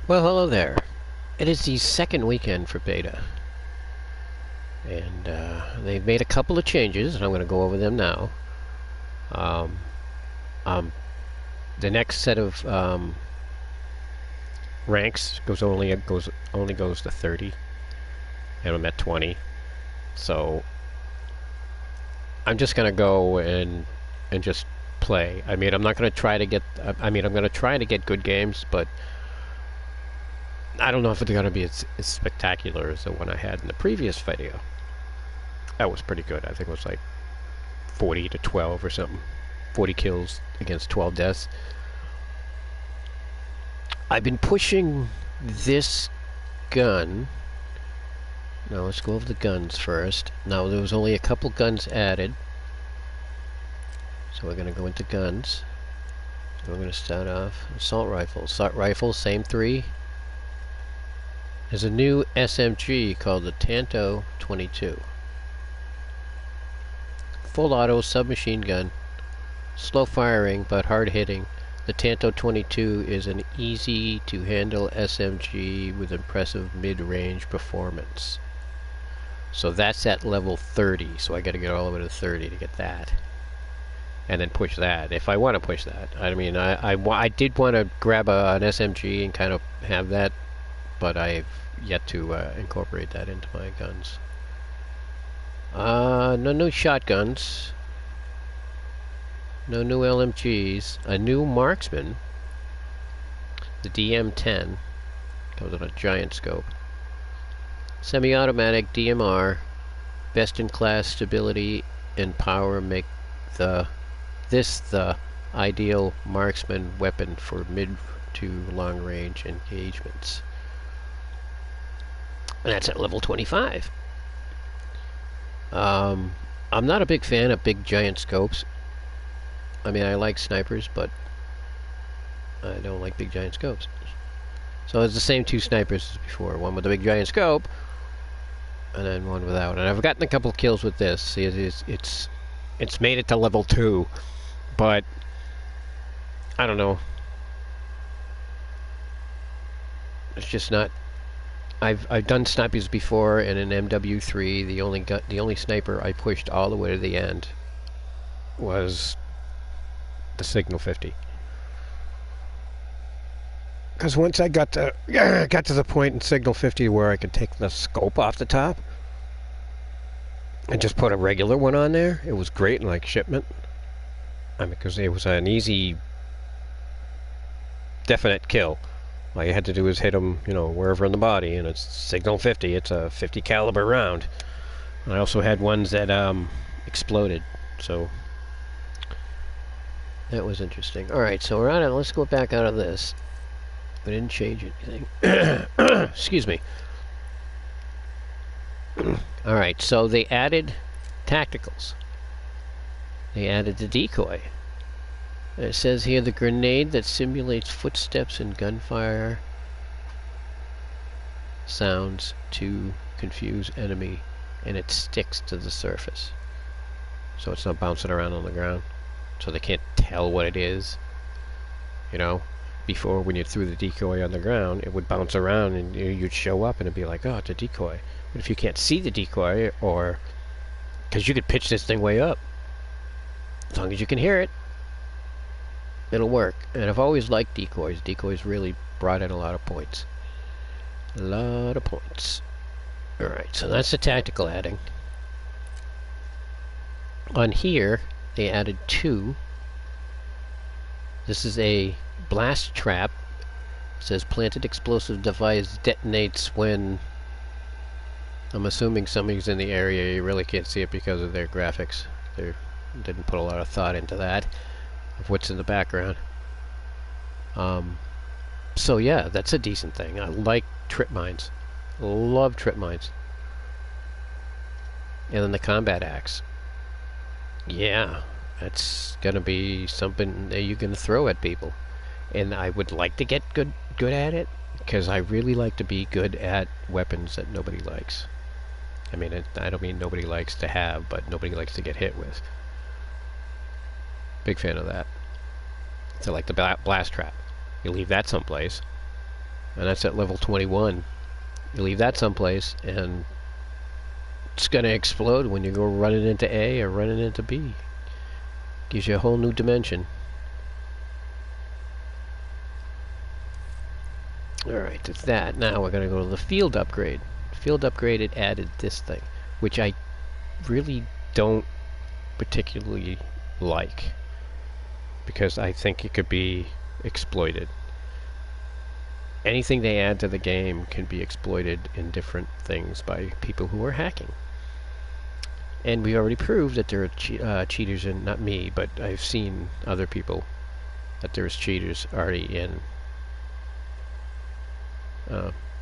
Well, hello there. It is the second weekend for beta, and they've made a couple of changes, and I'm going to go over them now. Um, um, the next set of ranks only goes to 30, and I'm at 20. So I'm just going to go and just play. I mean, I'm not going to try to get. I'm going to try to get good games, but I don't know if it's going to be as spectacular as the one I had in the previous video. That was pretty good. I think it was like 40 to 12 or something. 40 kills against 12 deaths. I've been pushing this gun. Now let's go over the guns first. Now there was only a couple guns added. So we're going to go into guns. So we're going to start off assault rifle. Assault rifle, same three. There's a new SMG called the N.A.T.O 22. Full auto submachine gun. Slow firing but hard hitting. The N.A.T.O 22 is an easy to handle SMG with impressive mid-range performance. So that's at level 30, so I gotta get all the way to 30 to get that. And then push that, if I want to push that. I mean, I did want to grab an SMG and kind of have that, but I've yet to incorporate that into my guns. No new shotguns. No new LMGs. A new marksman. The DM-10. Comes with a giant scope. Semi-automatic DMR. Best-in-class stability and power make this the ideal marksman weapon for mid to long-range engagements. And that's at level 25. I'm not a big fan of big giant scopes. I mean, I like snipers, but I don't like big giant scopes. So it's the same two snipers as before. One with a big giant scope, and then one without. And I've gotten a couple of kills with this. See, it's made it to level 2, but I don't know. It's just not. I've done snipers before, and in MW3, the only sniper I pushed all the way to the end was the Signal 50. Because once I got to the point in Signal 50 where I could take the scope off the top and just put a regular one on there, it was great in like shipment. I mean, because it was an easy, definite kill. All you had to do is hit them, you know, wherever in the body, and it's Signal 50. It's a 50 caliber round. And I also had ones that exploded, so that was interesting. All right, so we're out of. Let's go back out of this. We didn't change anything. Excuse me. All right, so they added tacticals. They added the decoy. It says here the grenade that simulates footsteps and gunfire sounds to confuse enemy, and it sticks to the surface. So it's not bouncing around on the ground. So they can't tell what it is. You know? Before, when you threw the decoy on the ground, it would bounce around and you'd show up and it'd be like, oh, it's a decoy. But if you can't see the decoy, or because you could pitch this thing way up, as long as you can hear it, it'll work. And I've always liked decoys. Decoys really brought in a lot of points. A lot of points. Alright, so that's the tactical adding. On here, they added 2. This is a blast trap. It says planted explosive device detonates when... I'm assuming somebody's in the area. You really can't see it because of their graphics. They didn't put a lot of thought into that, of what's in the background. So yeah, that's a decent thing. I like trip mines. Love trip mines. And then the combat axe. Yeah, that's gonna be something that you're gonna throw at people. And I would like to get good at it, because I really like to be good at weapons that nobody likes. I mean, I don't mean nobody likes to have, but nobody likes to get hit with. Big fan of that. So like the blast trap. You leave that someplace, and that's at level 21. You leave that someplace, and it's going to explode when you go running into A or running into B. Gives you a whole new dimension. Alright, that's that. Now we're going to go to the field upgrade. Field upgrade, it added this thing, which I really don't particularly like, because I think it could be exploited. Anything they add to the game can be exploited in different things by people who are hacking. And we already proved that there are cheaters in, not me, but I've seen other people, that there's cheaters already in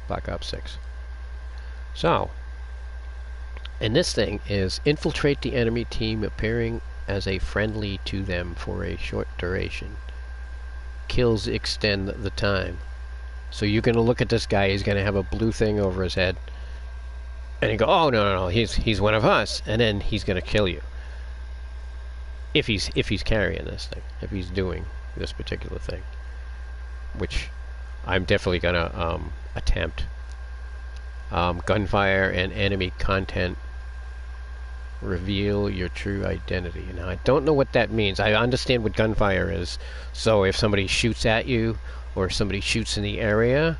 Black Ops 6. So, and this thing is infiltrate the enemy team appearing as a friendly to them for a short duration. Kills extend the time. So you're going to look at this guy, he's going to have a blue thing over his head, and you go, oh, no, he's one of us, and then he's going to kill you. If he's carrying this thing, if he's doing this particular thing, which I'm definitely going to attempt. Gunfire and enemy content reveal your true identity. Now, I don't know what that means. I understand what gunfire is. So if somebody shoots at you, or somebody shoots in the area,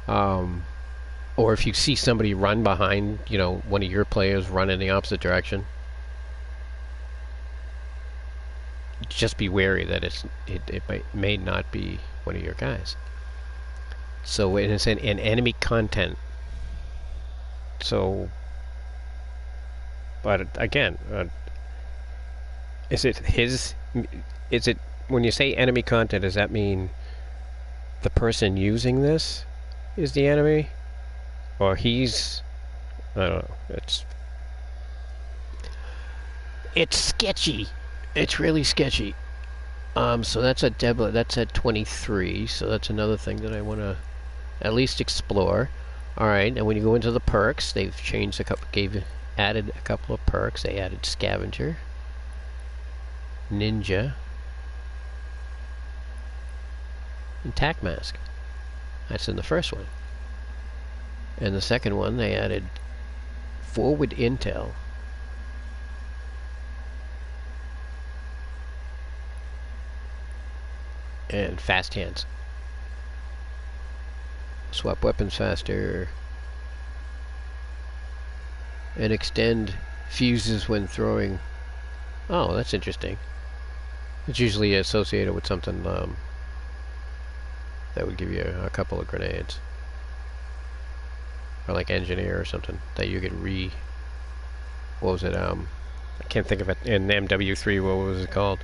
or if you see somebody run behind, one of your players run in the opposite direction, just be wary that it may not be one of your guys. So it's an enemy content. So, but again, is it when you say enemy content, does that mean the person using this is the enemy, or he's, I don't know, it's sketchy. It's really sketchy. So that's at 23, so that's another thing that I want to at least explore. Alright, and when you go into the perks, they've changed added a couple of perks. They added Scavenger, Ninja, and Tac Mask. That's in the first one. And the second one, they added Forward Intel. And Fast Hands. Swap weapons faster. And extend fuses when throwing. Oh, that's interesting. It's usually associated with something that would give you a couple of grenades. Or like engineer or something that you could what was it? I can't think of it. In MW3, what was it called?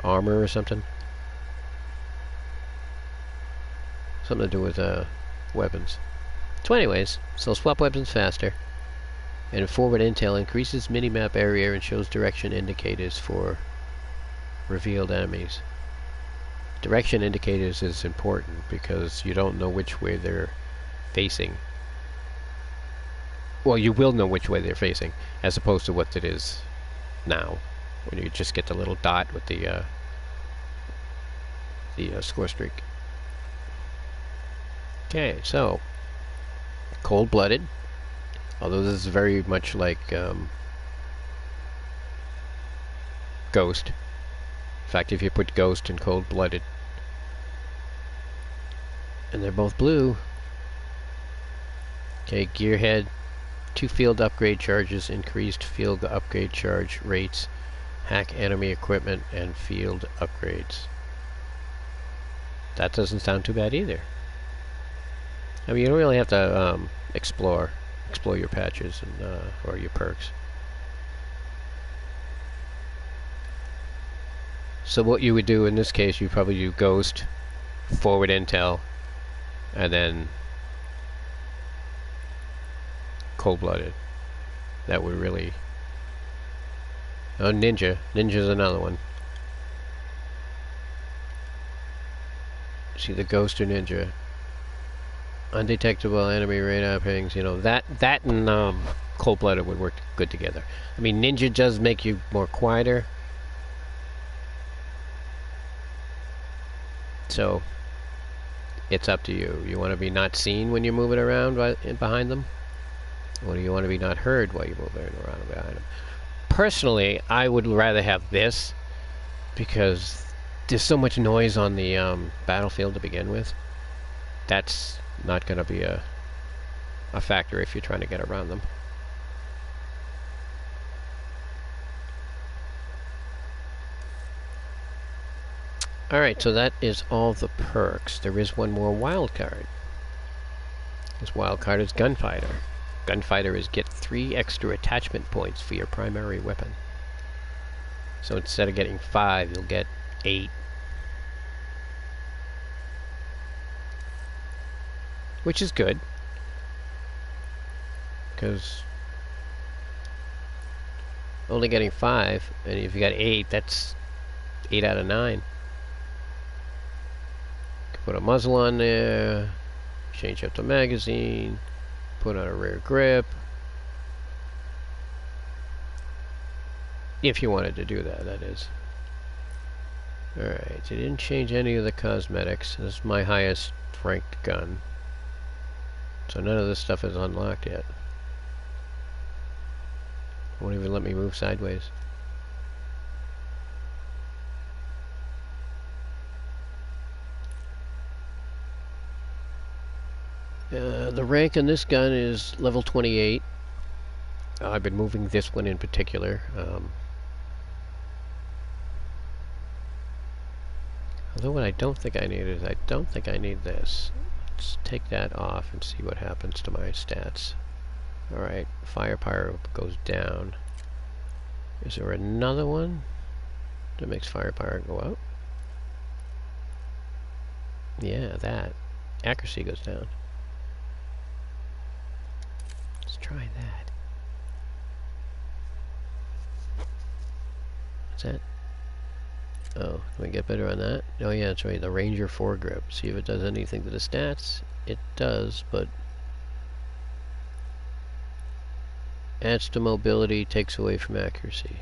Armor or something? Something to do with weapons. So anyways, so swap weapons faster. And forward intel increases minimap area and shows direction indicators for revealed enemies. Direction indicators is important because you don't know which way they're facing. Well, you will know which way they're facing, as opposed to what it is now, when you just get the little dot with the score streak. Okay, so cold-blooded, although this is very much like Ghost. In fact, if you put Ghost and cold-blooded, and they're both blue. Okay, Gearhead, 2 field upgrade charges, increased field upgrade charge rates, hack enemy equipment, and field upgrades. That doesn't sound too bad either. I mean, you don't really have to explore your patches and or your perks. So what you would do in this case, you probably do Ghost, Forward Intel, and then Cold-Blooded. That would really... Oh, Ninja. Ninja's another one. See the Ghost or Ninja. Undetectable enemy radar pings, that and Cold-Blooded would work good together. I mean, Ninja does make you more quieter. So it's up to you. You want to be not seen when you're moving around behind them? Or do you want to be not heard while you're moving around behind them? Personally, I would rather have this because there's so much noise on the battlefield to begin with. That's not going to be a factor if you're trying to get around them. Alright, so that is all the perks. There is one more wild card. This wild card is Gunfighter. Gunfighter is get 3 extra attachment points for your primary weapon. So instead of getting 5, you'll get 8. Which is good. Because only getting 5, and if you got 8, that's 8 out of 9. Put a muzzle on there, change up the magazine, put on a rear grip. If you wanted to do that, that is. Alright, they didn't change any of the cosmetics. This is my highest ranked gun. So none of this stuff is unlocked yet. Won't even let me move sideways. The rank on this gun is level 28. I've been moving this one in particular. Although what I don't think I need is, I don't think I need this. Let's take that off and see what happens to my stats. Alright, firepower goes down. Is there another one that makes firepower go up? Yeah, that. Accuracy goes down. Let's try that. What's that? Oh, can we get better on that? Oh yeah, that's right, the Ranger foregrip. See if it does anything to the stats. It does, but adds to mobility, takes away from accuracy.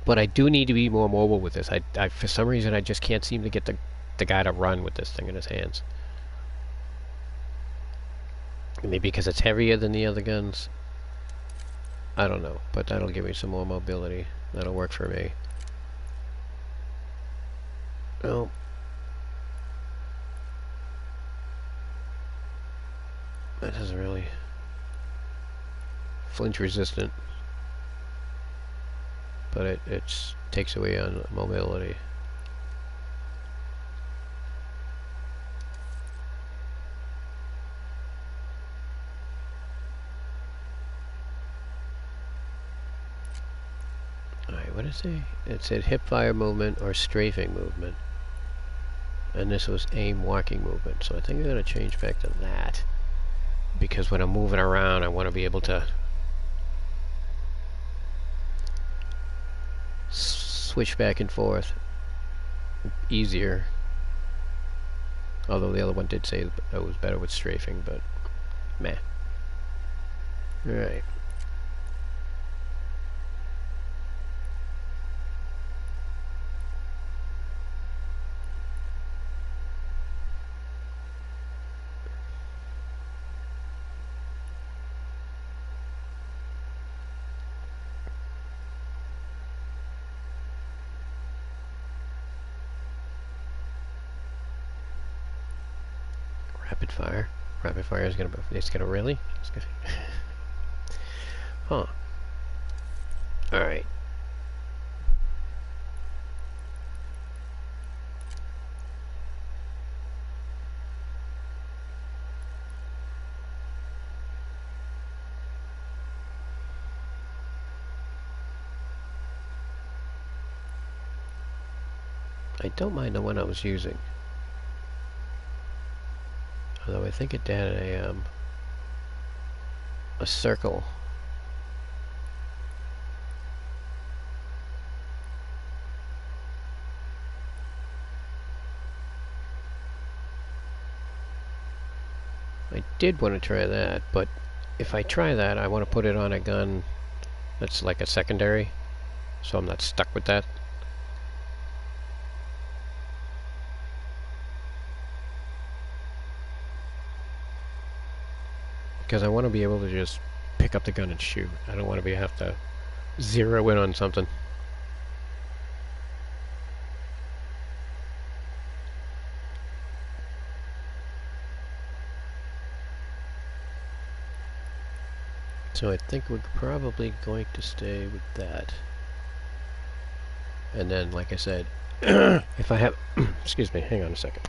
But I do need to be more mobile with this. I for some reason I just can't seem to get the guy to run with this thing in his hands. Maybe because it's heavier than the other guns. I don't know, but that'll give me some more mobility. That'll work for me. Oh. That doesn't really... Flinch resistant. But it takes away on mobility. Alright, what did it say? It said hip fire movement or strafing movement. And this was aim walking movement. So I think I'm going to change back to that. Because when I'm moving around, I want to be able to switch back and forth easier. Although the other one did say it was better with strafing, but meh. Alright. Rapid fire. Rapid fire is it's gonna really? It's gonna huh. Alright. I don't mind the one I was using. Although I think it had a circle. I did want to try that, but if I try that, I want to put it on a gun that's like a secondary, so I'm not stuck with that. because I want to be able to just pick up the gun and shoot. I don't want to have to zero in on something. So I think we're probably going to stay with that. And then, like I said, if I have... excuse me, hang on a second.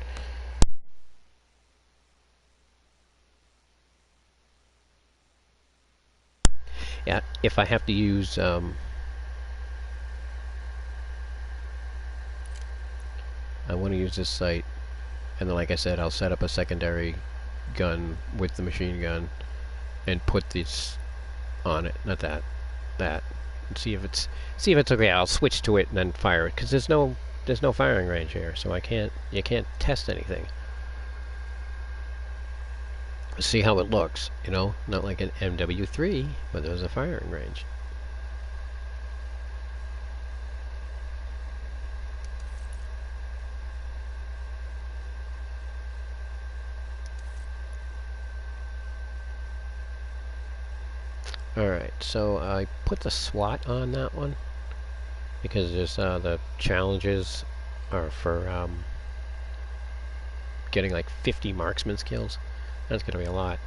Yeah, if I have to use... I want to use this sight. And then, like I said, I'll set up a secondary gun with the machine gun and put this on it. Not that. That. And see if it's okay. I'll switch to it and then fire it, because there's no firing range here, so you can't test anything. See how it looks, you know, not like an MW3, but there's a firing range. Alright, so I put the SWAT on that one because there's the challenges are for getting like 50 marksman skills. That's gonna be a lot.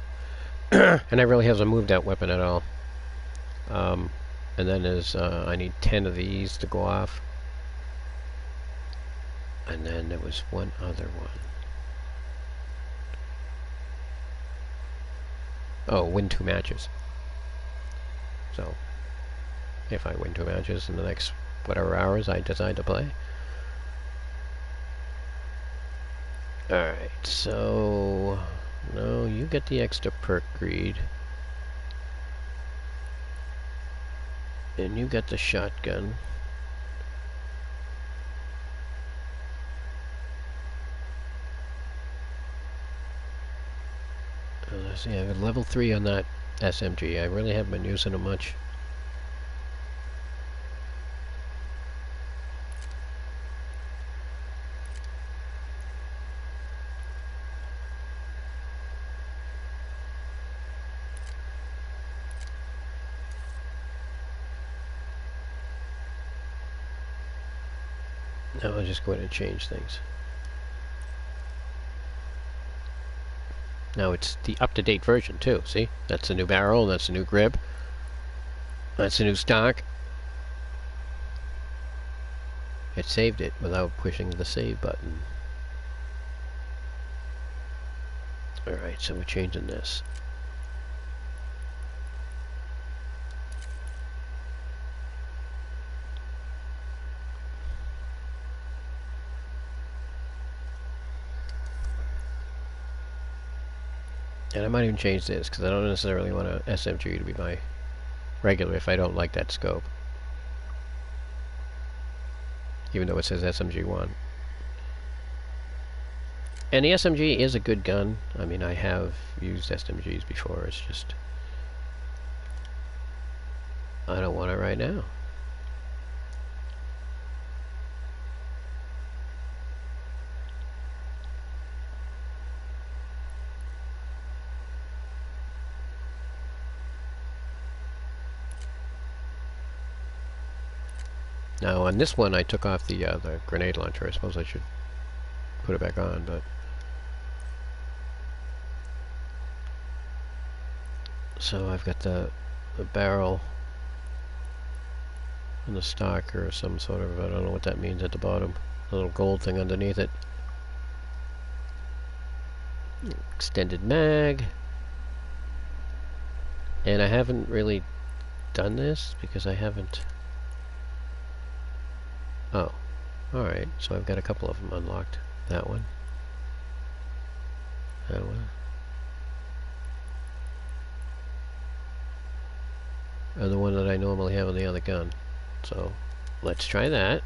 And I really hasn't moved that weapon at all. And then there's I need 10 of these to go off. And then there was one other one. Oh, win 2 matches. So, if I win 2 matches in the next whatever hours I decide to play. Alright, so... no, you get the extra perk greed. And you got the shotgun. Let's see, I have level 3 on that SMG. I really haven't been using it much. Now I'll just go ahead and change things. Now it's the up-to-date version too, see? That's a new barrel, that's a new grip. That's a new stock. It saved it without pushing the save button. Alright, so we're changing this. And I might even change this, because I don't necessarily want a SMG to be my regular if I don't like that scope. Even though it says SMG1. And the SMG is a good gun. I mean, I have used SMGs before, it's just... I don't want it right now. Now on this one I took off the grenade launcher. I suppose I should put it back on, but... So I've got the barrel and the stock, or some sort of, I don't know what that means at the bottom. A little gold thing underneath it. Extended mag. And I haven't really done this because I haven't... Oh, alright, so I've got a couple of them unlocked. That one. That one. And the one that I normally have on the other gun. So, let's try that.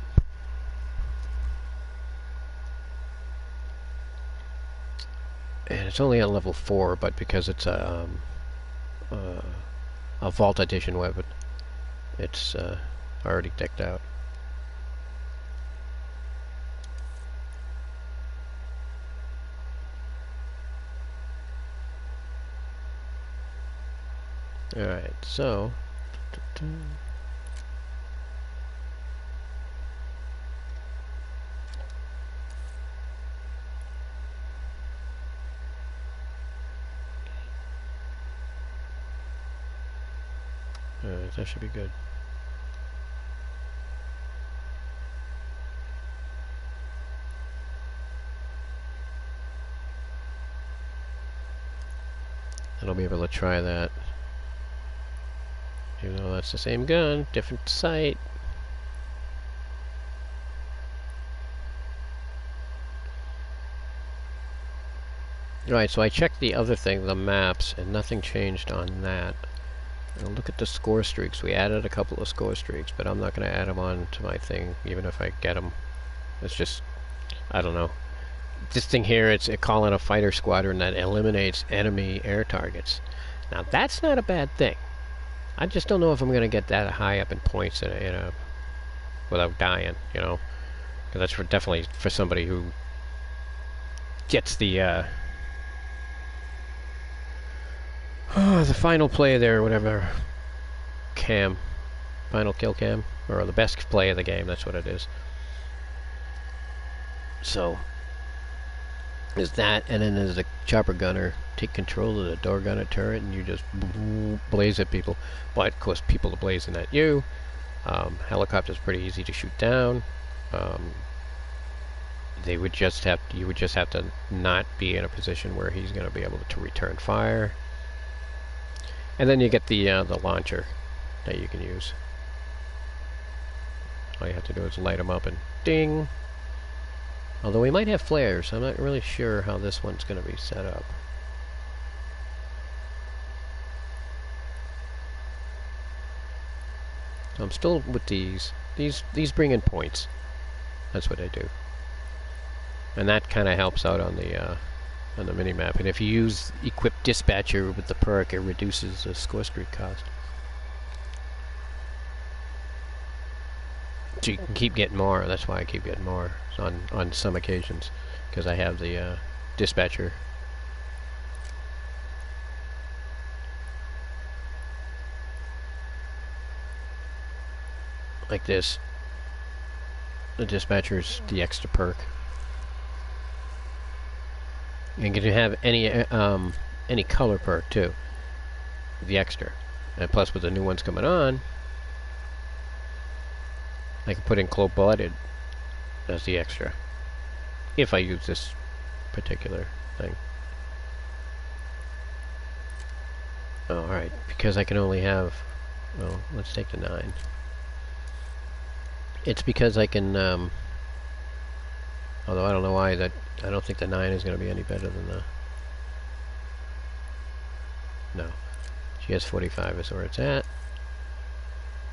And it's only on level 4, but because it's a Vault Edition weapon, it's already decked out. Alright, so... Alright, that should be good. I'll be able to try that. Even though that's the same gun, different sight. Right, so I checked the other thing, the maps, and nothing changed on that. Now look at the score streaks. We added a couple of score streaks, but I'm not going to add them on to my thing, even if I get them. It's just, I don't know. This thing here, it's calling a fighter squadron that eliminates enemy air targets. Now, that's not a bad thing. I just don't know if I'm going to get that high up in points without dying, you know? Because that's definitely for somebody who gets the final play there, whatever cam, final kill cam, or the best play of the game. That's what it is. So is that, and then there's the chopper gunner. Take control of the door gunner turret, and you just blaze at people. But of course, people are blazing at you. Helicopter's pretty easy to shoot down. You would just have to not be in a position where he's going to be able to return fire. And then you get the launcher that you can use. All you have to do is light them up and ding. Although we might have flares, I'm not really sure how this one's going to be set up. So I'm still with these. These bring in points. That's what they do. And that kind of helps out on the mini-map. And if you use Equip Dispatcher with the perk, it reduces the score streak cost. So you can keep getting more. That's why I keep getting more on some occasions, because I have the Dispatcher. Like this. The Dispatcher's the extra perk. You can have any color perk too, the extra, and plus with the new ones coming on, I can put in cold-blooded as the extra if I use this particular thing. Oh, alright, because I can only have, well, let's take the 9. It's because I can, although I don't know why that. I don't think the 9 is going to be any better than the... No. GS45 is where it's at.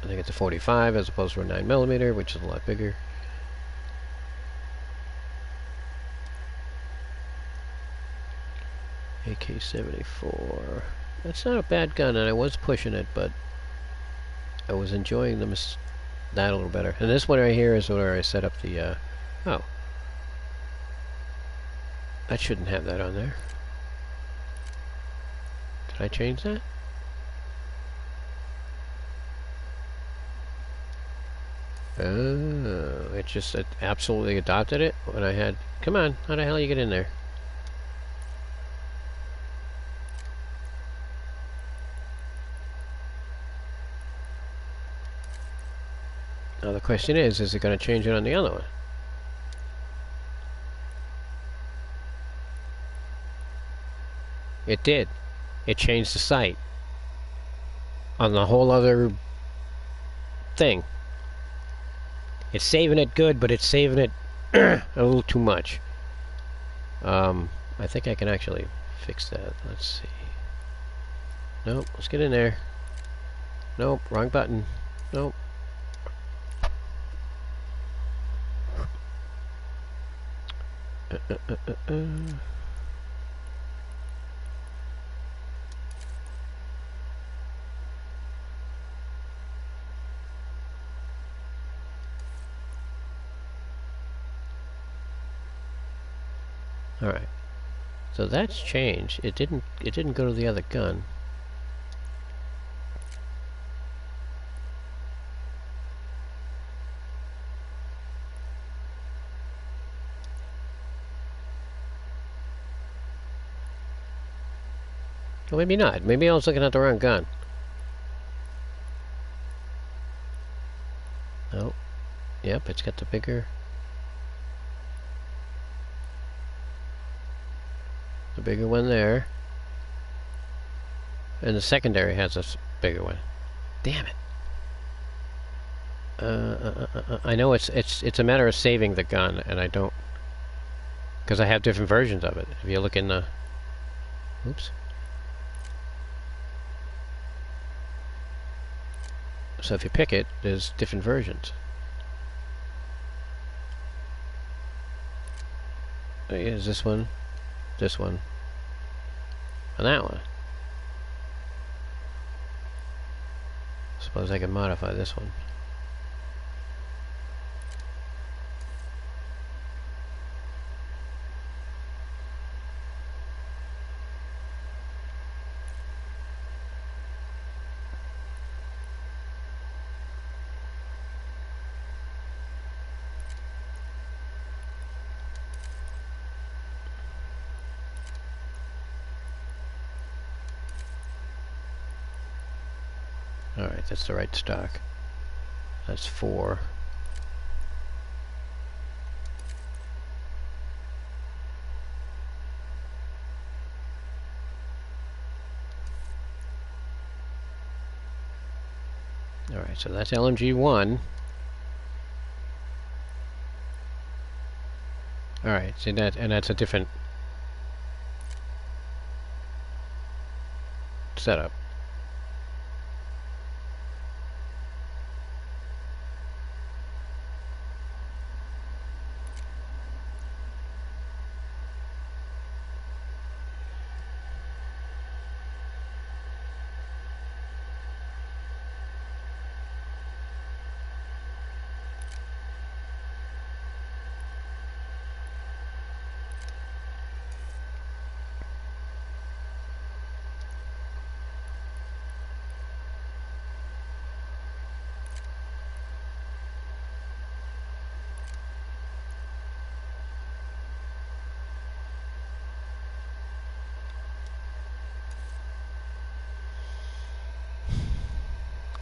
I think it's a 45 as opposed to a 9mm, which is a lot bigger. AK-74. That's not a bad gun, and I was pushing it, but I was enjoying that a little better. And this one right here is where I set up the... oh. I shouldn't have that on there. Did I change that? Oh, it just absolutely adopted it when I had... Come on, how the hell you get in there? Now the question is it going to change it on the other one? It did. It changed the sight on the whole other thing. It's saving it good, but it's saving it a little too much. I think I can actually fix that. Let's see. Nope, let's get in there. Nope, wrong button. Nope. Alright. So that's changed. It didn't go to the other gun. Well, maybe not. Maybe I was looking at the wrong gun. Oh, yep, it's got the bigger one there. And the secondary has a bigger one. Damn it. I know it's a matter of saving the gun, and I don't, because I have different versions of it. If you look in the, oops. So if you pick it, there's different versions. Here's this one, and that one. Suppose I can modify this one. Alright, that's the right stock. That's 4. Alright, so that's LMG 1. Alright, see that, and that's a different setup.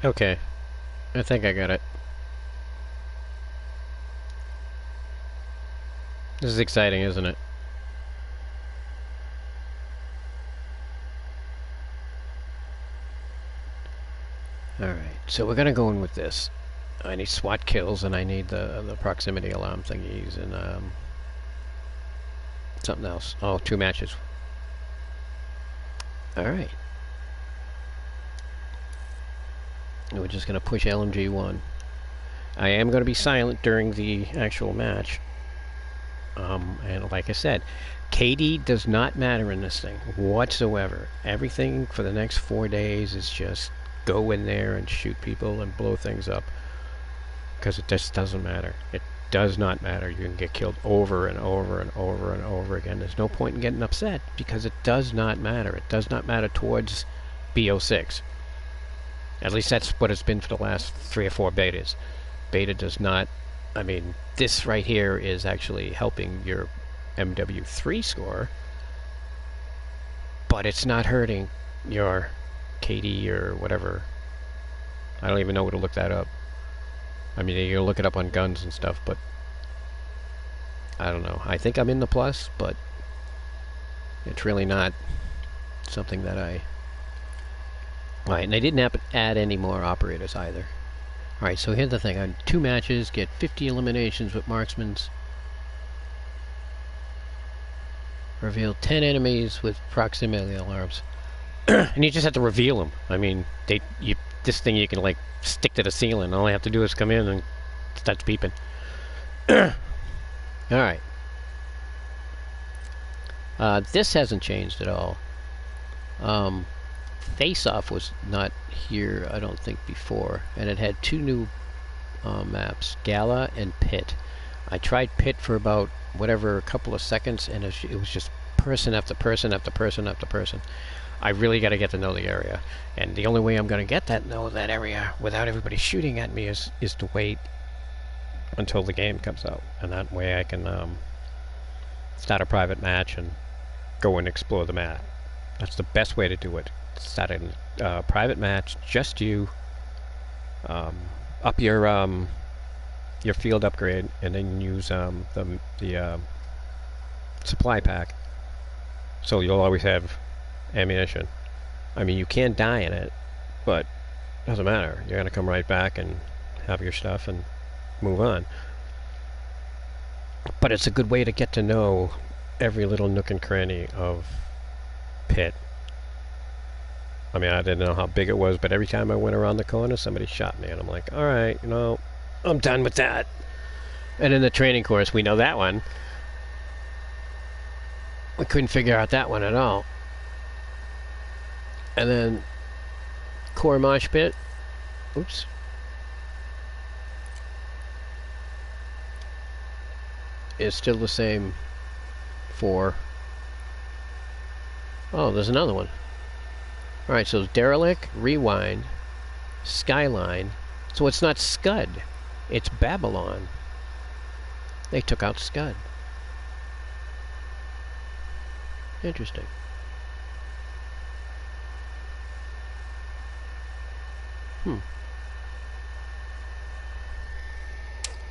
Okay, I think I got it. This is exciting, isn't it? Alright, so we're gonna go in with this. I need SWAT kills, and I need the proximity alarm thingies, and something else. Oh, 2 matches. Alright. And we're just gonna push LMG 1. I am gonna be silent during the actual match. And like I said, KD does not matter in this thing whatsoever. Everything for the next 4 days is just go in there and shoot people and blow things up, because it just doesn't matter. It does not matter. You can get killed over and over and over and over again. There's no point in getting upset, because it does not matter. It does not matter towards BO6. At least that's what it's been for the last 3 or 4 betas. Beta does not, I mean, this right here is actually helping your MW3 score, but it's not hurting your KD or whatever. I don't even know where to look that up. I mean, you can look it up on guns and stuff, but I don't know. I think I'm in the plus, but it's really not something that I... Alright, and they didn't add any more operators either. Alright, so here's the thing. On 2 matches, get 50 eliminations with marksmans. Reveal 10 enemies with proximity alarms. And you just have to reveal them. I mean, this thing you can, like, stick to the ceiling. All I have to do is come in and it starts beeping. Alright. This hasn't changed at all. Face-Off was not here, I don't think, before. And it had 2 new maps, Gala and Pit. I tried Pit for about, whatever, a couple of seconds, and it was just person after person after person after person. I really got to get to know the area. And the only way I'm going to get that know that area without everybody shooting at me is to wait until the game comes out. And that way I can start a private match and go and explore the map. That's the best way to do it. Set a private match, just you. Up your field upgrade, and then use the supply pack. So you'll always have ammunition. I mean, you can die in it, but it doesn't matter. You're gonna come right back and have your stuff and move on. But it's a good way to get to know every little nook and cranny of Pit. I mean, I didn't know how big it was, but every time I went around the corner, somebody shot me, and I'm like, all right, I'm done with that. And in the training course, we know that one. We couldn't figure out that one at all. And then core mosh pit. Oops. Is still the same for... Oh, there's another one. Alright, so Derelict, Rewind, Skyline. So it's not Scud. It's Babylon. They took out Scud. Interesting.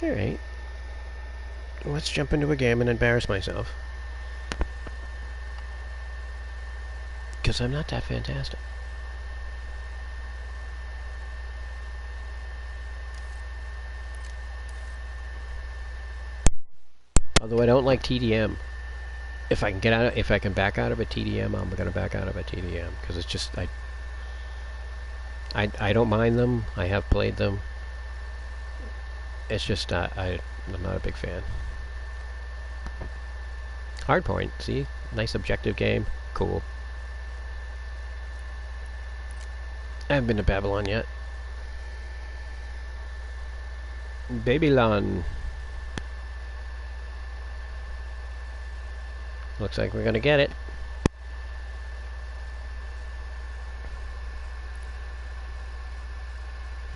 Alright. Let's jump into a game and embarrass myself. Because I'm not that fantastic. Although I don't like TDM. If I can back out of a TDM, I'm gonna back out of a TDM because it's just I don't mind them. I have played them. It's just I'm not a big fan. Hardpoint, see, nice objective game, cool. I haven't been to Babylon yet. Babylon. Looks like we're gonna get it.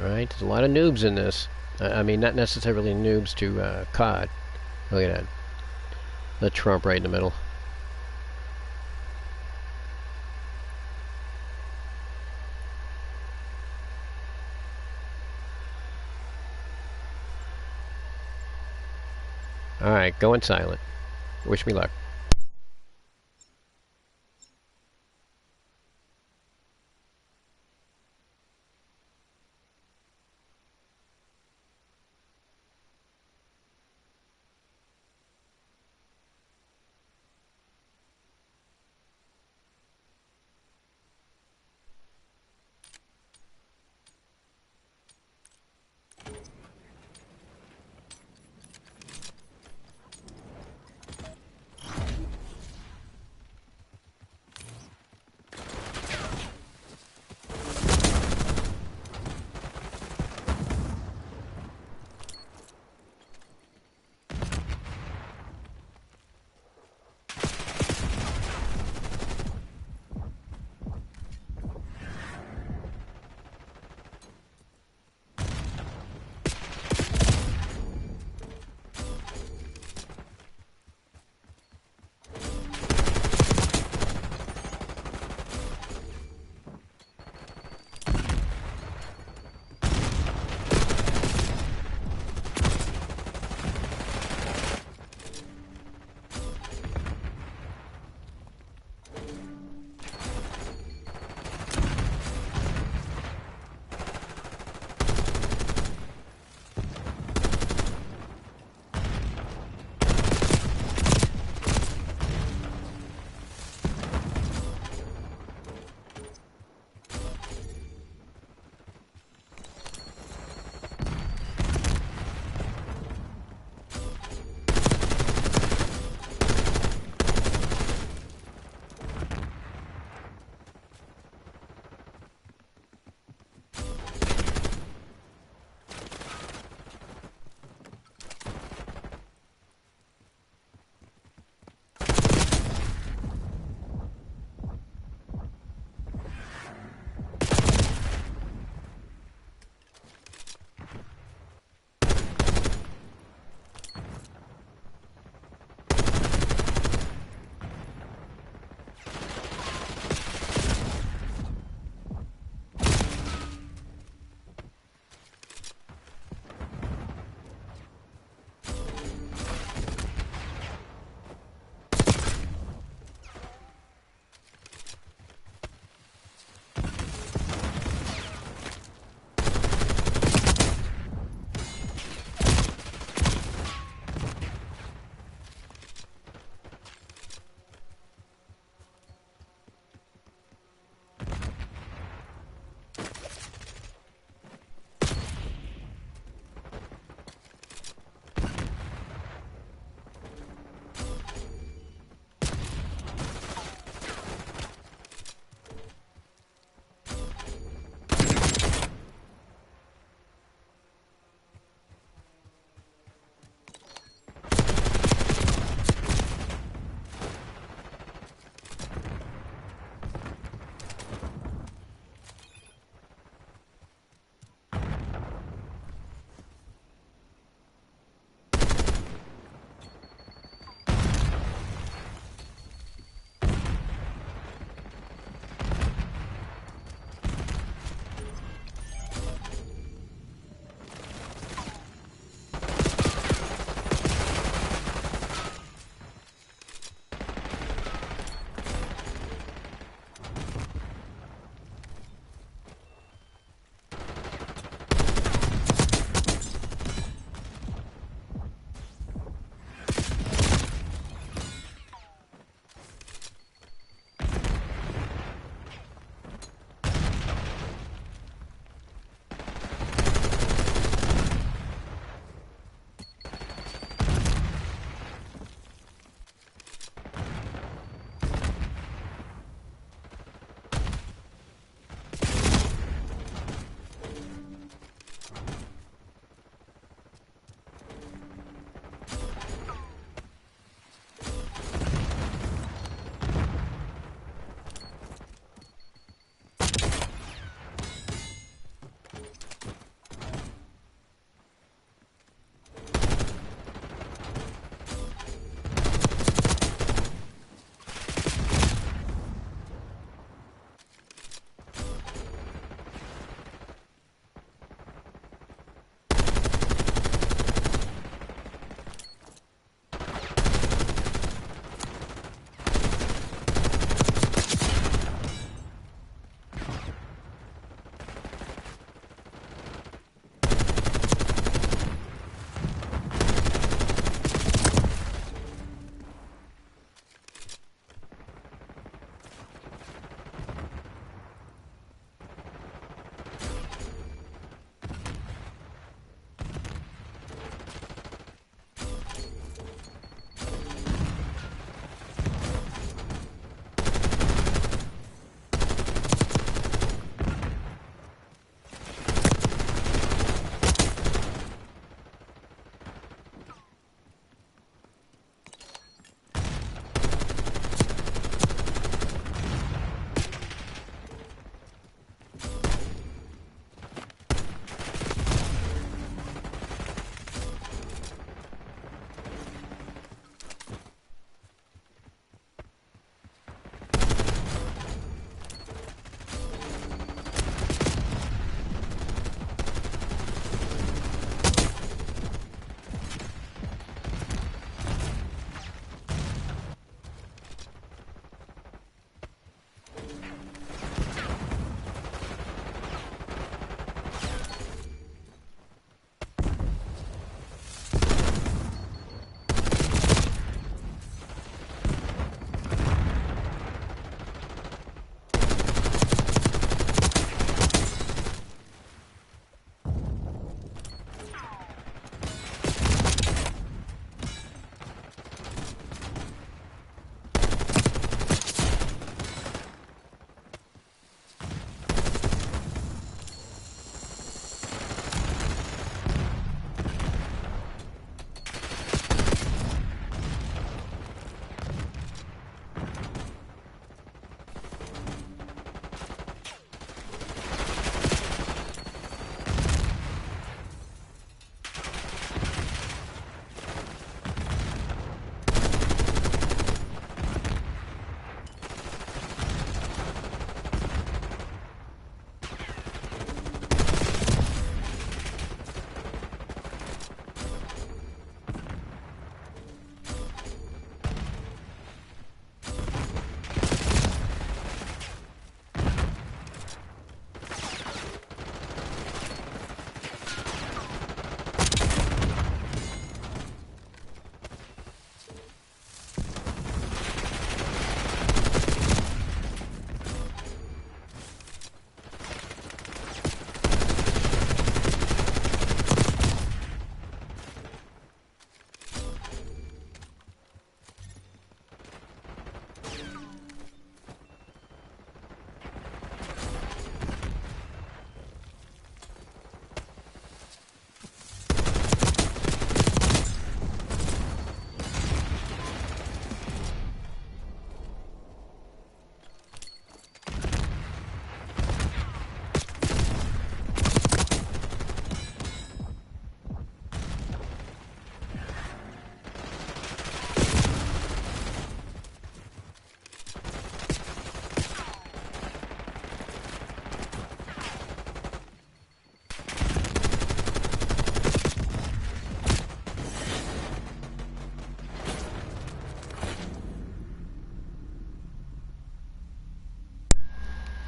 Alright, there's a lot of noobs in this. I mean, not necessarily noobs to COD. Look at that. The Trump right in the middle. Alright, going silent. Wish me luck.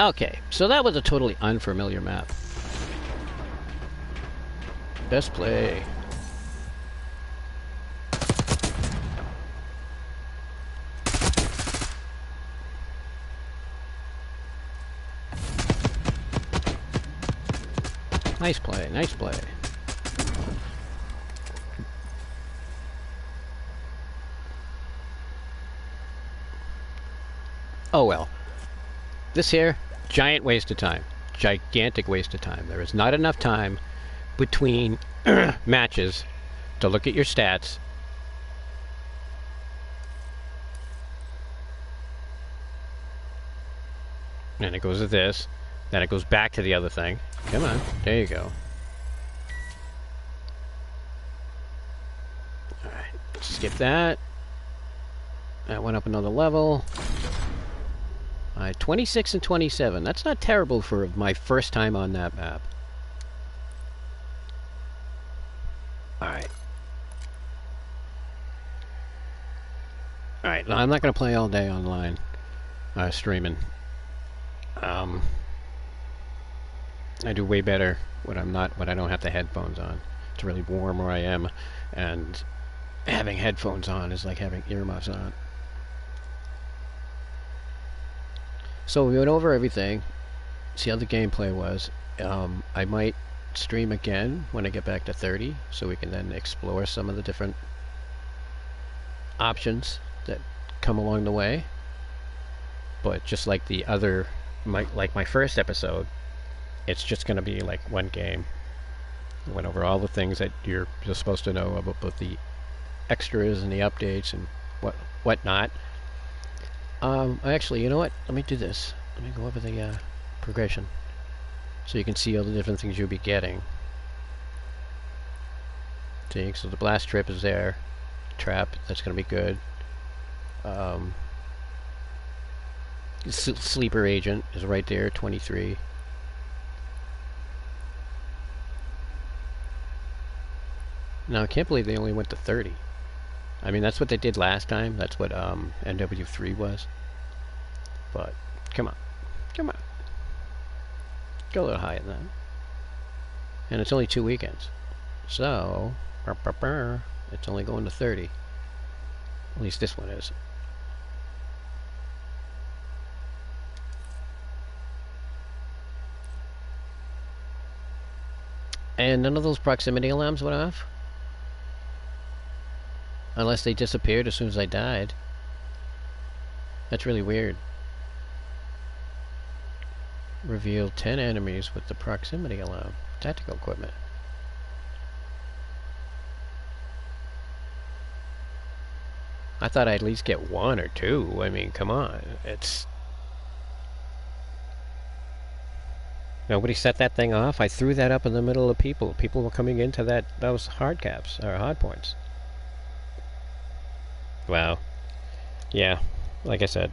Okay, so that was a totally unfamiliar map. Best play. Nice play, nice play. Oh well. This here, giant waste of time. Gigantic waste of time. There is not enough time between matches to look at your stats. And it goes to this. Then it goes back to the other thing. Come on. There you go. Alright. Skip that. That went up another level. 26 and 27. That's not terrible for my first time on that map. Alright. Alright, I'm not going to play all day online. Streaming. I do way better when I don't have the headphones on. It's really warm where I am, and having headphones on is like having earmuffs on. So we went over everything, see how the gameplay was. I might stream again when I get back to 30, so we can then explore some of the different options that come along the way. But just like the other, like my first episode, it's just going to be like one game. I went over all the things that you're supposed to know about both the extras and the updates and whatnot. Actually, you know what? Let me do this. Let me go over the progression, so you can see all the different things you'll be getting. See, so the blast trip is there. Trap, that's going to be good. Sleeper agent is right there, 23. Now, I can't believe they only went to 30. I mean, that's what they did last time. That's what NW3 was. But, come on. Come on. Go a little higher than that. And it's only 2 weekends. So, it's only going to 30. At least this one is. And none of those proximity alarms went off? Unless they disappeared as soon as I died. That's really weird. Revealed 10 enemies with the proximity alarm. Tactical equipment. I thought I'd at least get 1 or 2. I mean, come on. It's... Nobody set that thing off. I threw that up in the middle of people. People were coming into those hard caps, or hard points. Wow. Yeah, like I said,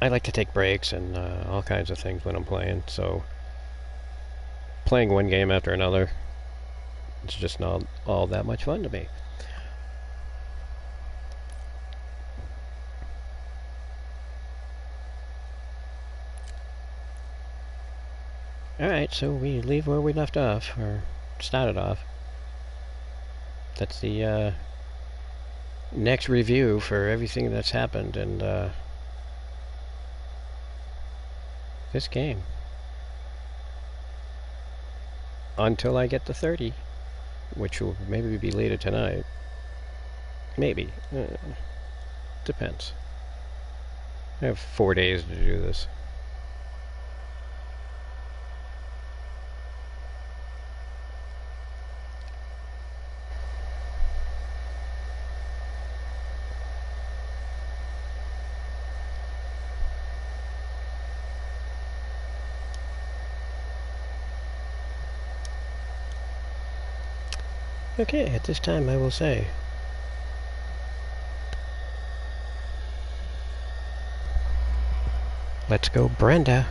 I like to take breaks and all kinds of things when I'm playing, so playing one game after another, it's just not all that much fun to me. Alright, so we leave where we left off, or started off. That's the next review for everything that's happened in this game. Until I get to 30, which will maybe be later tonight. Maybe. Depends. I have 4 days to do this. Okay, at this time I will say, let's go, Brenda.